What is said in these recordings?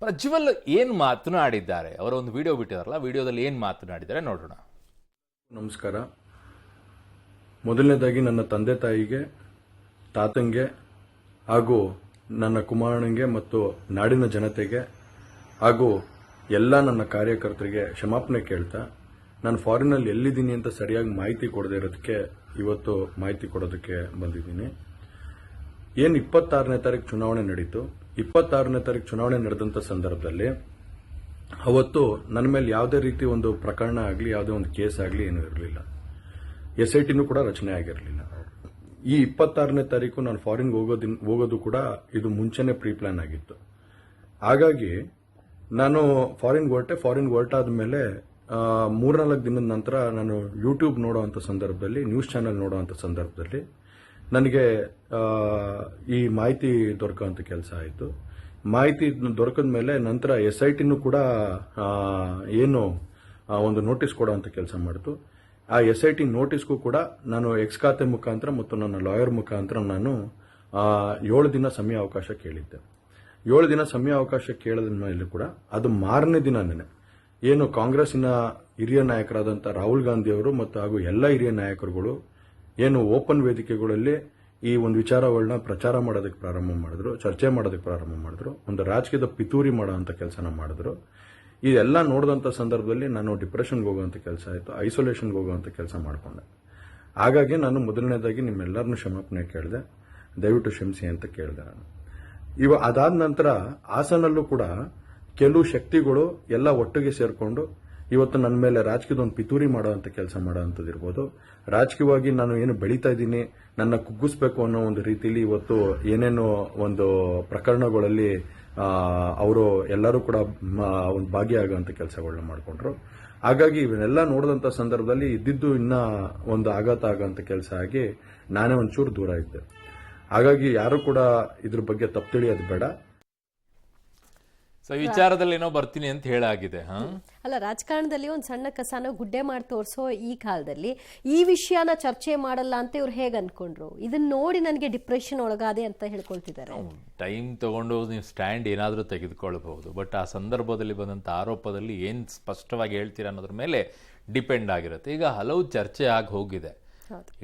ಪ್ರಜ್ವಲ್ ಏನು ಮಾತನಾಡಿದ್ದಾರೆ, ಅವರ ಒಂದು ವಿಡಿಯೋ ಬಿಟ್ಟಿದಾರಲ್ಲ, ವಿಡಿಯೋದಲ್ಲಿ ಏನು ಮಾತನಾಡಿದ್ದಾರೆ ನೋಡೋಣ. ನಮಸ್ಕಾರ. ಮೊದಲನೇದಾಗಿ ನನ್ನ ತಂದೆ ತಾಯಿಗೆ, ತಾತಂಗೆ ಹಾಗೂ ನನ್ನ ಕುಮಾರನಿಗೆ ಮತ್ತು ನಾಡಿನ ಜನತೆಗೆ ಹಾಗೂ ಎಲ್ಲ ನನ್ನ ಕಾರ್ಯಕರ್ತರಿಗೆ ಕ್ಷಮಾಪಣೆ ಕೇಳ್ತಾ, ನಾನು ಫಾರಿನಲ್ಲಿ ಎಲ್ಲಿದ್ದೀನಿ ಅಂತ ಸರಿಯಾಗಿ ಮಾಹಿತಿ ಕೊಡದೇ ಇರೋದಕ್ಕೆ ಇವತ್ತು ಮಾಹಿತಿ ಕೊಡೋದಕ್ಕೆ ಬಂದಿದ್ದೀನಿ. ಏನು 26ನೇ ತಾರೀಕು ಚುನಾವಣೆ ನಡೀತು. 26ನೇ ತಾರೀಕು ಚುನಾವಣೆ ನಡೆದಂಥ ಸಂದರ್ಭದಲ್ಲಿ ಅವತ್ತು ನನ್ನ ಮೇಲೆ ಯಾವುದೇ ರೀತಿ ಒಂದು ಪ್ರಕರಣ ಆಗಲಿ, ಯಾವುದೇ ಒಂದು ಕೇಸ್ ಆಗಲಿ ಏನೂ ಇರಲಿಲ್ಲ. SITನೂ ಕೂಡ ರಚನೆ ಆಗಿರಲಿಲ್ಲ. ಈ 26ನೇ ತಾರೀಕು ನಾನು ಫಾರಿನ್ಗೆ ಹೋಗೋದು ಕೂಡ ಇದು ಮುಂಚೆನೇ ಪ್ರೀ ಪ್ಲಾನ್ ಆಗಿತ್ತು. ಹಾಗಾಗಿ ನಾನು ಫಾರಿನ್ಗೆ ಹೊರಟಾದ ಮೇಲೆ 3-4 ದಿನದ ನಂತರ ನಾನು ಯೂಟ್ಯೂಬ್ ನೋಡುವಂಥ ಸಂದರ್ಭದಲ್ಲಿ, ನ್ಯೂಸ್ ಚಾನೆಲ್ ನೋಡುವಂಥ ಸಂದರ್ಭದಲ್ಲಿ ನನಗೆ ಈ ಮಾಹಿತಿ ದೊರಕುವಂಥ ಕೆಲಸ ಆಯಿತು. ಮಾಹಿತಿ ದೊರಕಿದ ಮೇಲೆ ನಂತರ SITನೂ ಕೂಡ ಏನು ಒಂದು ನೋಟಿಸ್ ಕೊಡುವಂಥ ಕೆಲಸ ಮಾಡಿತು. ಆ SIT ನೋಟಿಸ್ಗೂ ಕೂಡ ನಾನು ಎಕ್ಸ್ ಖಾತೆ ಮುಖಾಂತರ ಮತ್ತು ನನ್ನ ಲಾಯರ್ ಮುಖಾಂತರ ನಾನು 7 ದಿನ ಸಮಯ ಅವಕಾಶ ಕೇಳಿದ್ದೆ. 7 ದಿನ ಸಮಯ ಅವಕಾಶ ಕೇಳಿದ ಮೇಲೆ ಕೂಡ ಅದು ಮಾರನೇ ದಿನನೇ ಏನು ಕಾಂಗ್ರೆಸ್ಸಿನ ಹಿರಿಯ ನಾಯಕರಾದಂಥ ರಾಹುಲ್ ಗಾಂಧಿ ಅವರು ಮತ್ತು ಹಾಗೂ ಎಲ್ಲ ಹಿರಿಯ ನಾಯಕರುಗಳು ಏನು ಓಪನ್ ವೇದಿಕೆಗಳಲ್ಲಿ ಈ ಒಂದು ವಿಚಾರಗಳನ್ನ ಪ್ರಚಾರ ಮಾಡೋದಕ್ಕೆ ಪ್ರಾರಂಭ ಮಾಡಿದ್ರು, ಚರ್ಚೆ ಮಾಡೋದಕ್ಕೆ ಪ್ರಾರಂಭ ಮಾಡಿದ್ರು, ಒಂದು ರಾಜಕೀಯದ ಪಿತೂರಿ ಮಾಡೋಂಥ ಕೆಲಸನ ಮಾಡಿದ್ರು. ಇದೆಲ್ಲ ನೋಡಿದಂಥ ಸಂದರ್ಭದಲ್ಲಿ ನಾನು ಡಿಪ್ರೆಷನ್ಗೆ ಹೋಗುವಂಥ ಕೆಲಸ ಆಯಿತು, ಐಸೋಲೇಷನ್ಗೆ ಹೋಗುವಂಥ ಕೆಲಸ ಮಾಡಿಕೊಂಡೆ. ಹಾಗಾಗಿ ನಾನು ಮೊದಲನೇದಾಗಿ ನಿಮ್ಮೆಲ್ಲರನ್ನೂ ಕ್ಷಮಾಪಣೆ ಕೇಳಿದೆ, ದಯವಿಟ್ಟು ಕ್ಷಮಿಸಿ ಅಂತ ಕೇಳಿದೆ ನಾನು. ಅದಾದ ನಂತರ ಹಾಸನಲ್ಲೂ ಕೂಡ ಕೆಲವು ಶಕ್ತಿಗಳು ಎಲ್ಲ ಒಟ್ಟಿಗೆ ಸೇರಿಕೊಂಡು ಇವತ್ತು ನನ್ನ ಮೇಲೆ ರಾಜಕೀಯದ ಒಂದು ಪಿತೂರಿ ಮಾಡುವಂಥ ಕೆಲಸ ಮಾಡೋವಂಥದ್ದು ಇರ್ಬೋದು. ರಾಜಕೀಯವಾಗಿ ನಾನು ಏನು ಬೆಳೀತಾ ಇದ್ದೀನಿ, ನನ್ನ ಕುಗ್ಗಿಸ್ಬೇಕು ಅನ್ನೋ ಒಂದು ರೀತಿಯಲ್ಲಿ ಇವತ್ತು ಏನೇನೋ ಒಂದು ಪ್ರಕರಣಗಳಲ್ಲಿ ಅವರು ಎಲ್ಲರೂ ಕೂಡ ಒಂದು ಭಾಗಿಯಾಗುವಂಥ ಕೆಲಸಗಳನ್ನ ಮಾಡಿಕೊಂಡ್ರು. ಹಾಗಾಗಿ ಇವನ್ನೆಲ್ಲ ನೋಡಿದಂಥ ಸಂದರ್ಭದಲ್ಲಿ ಇದ್ದಿದ್ದು ಇನ್ನ ಒಂದು ಆಘಾತ ಆಗೋಂಥ ಕೆಲಸ ಆಗಿ ನಾನೇ ಒಂಚೂರು ದೂರ ಇದ್ದೆ. ಹಾಗಾಗಿ ಯಾರು ಕೂಡ ಇದ್ರ ಬಗ್ಗೆ ತಪ್ಪು ತಿಳಿಯೋದು ಬೇಡ. ಸೊ ವಿಚಾರದಲ್ಲಿ ಏನೋ ಬರ್ತೀನಿ ಅಂತ ಹೇಳಾಗಿದೆ. ಅಲ್ಲ, ರಾಜಕಾರಣದಲ್ಲಿ ಒಂದು ಸಣ್ಣ ಕಸಾನ ಗುಡ್ಡೆ ಮಾಡಿ ತೋರಿಸೋ ಈ ಕಾಲದಲ್ಲಿ ಈ ವಿಷಯನ ಚರ್ಚೆ ಮಾಡಲ್ಲ ಅಂತ ಇವ್ರು ಹೇಗೆ ಅನ್ಕೊಂಡ್ರು? ಇದನ್ನ ನೋಡಿ ನನಗೆ ಡಿಪ್ರೆಷನ್ ಒಳಗಾದೆ ಅಂತ ಹೇಳ್ಕೊಳ್ತಿದ್ದಾರೆ. ಟೈಮ್ ತಗೊಂಡು ನೀವು ಸ್ಟ್ಯಾಂಡ್ ಏನಾದರೂ ತೆಗೆದುಕೊಳ್ಬಹುದು, ಬಟ್ ಆ ಸಂದರ್ಭದಲ್ಲಿ ಬಂದಂಥ ಆರೋಪದಲ್ಲಿ ಏನು ಸ್ಪಷ್ಟವಾಗಿ ಹೇಳ್ತೀರಾ ಅನ್ನೋದ್ರ ಮೇಲೆ ಡಿಪೆಂಡ್ ಆಗಿರುತ್ತೆ. ಈಗ ಹಲವು ಚರ್ಚೆ ಆಗಿ ಹೋಗಿದೆ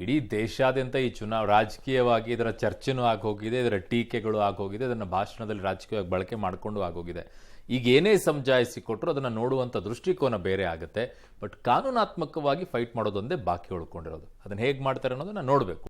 ಇಡೀ ದೇಶಾದ್ಯಂತ. ಈ ರಾಜಕೀಯವಾಗಿ ಇದರ ಚರ್ಚೆನೂ ಆಗೋಗಿದೆ, ಇದರ ಟೀಕೆಗಳು ಆಗೋಗಿದೆ, ಅದನ್ನು ಭಾಷಣದಲ್ಲಿ ರಾಜಕೀಯವಾಗಿ ಬಳಕೆ ಮಾಡಿಕೊಂಡು ಆಗೋಗಿದೆ. ಈಗ ಏನೇ ಸಮಜಾಯಿಸಿ ಕೊಟ್ಟರು ಅದನ್ನು ನೋಡುವಂಥ ದೃಷ್ಟಿಕೋನ ಬೇರೆ ಆಗುತ್ತೆ. ಬಟ್ ಕಾನೂನಾತ್ಮಕವಾಗಿ ಫೈಟ್ ಮಾಡೋದೊಂದೇ ಬಾಕಿ ಉಳ್ಕೊಂಡಿರೋದು. ಅದನ್ನು ಹೇಗೆ ಮಾಡ್ತಾರೆ ಅನ್ನೋದನ್ನ ನೋಡಬೇಕು.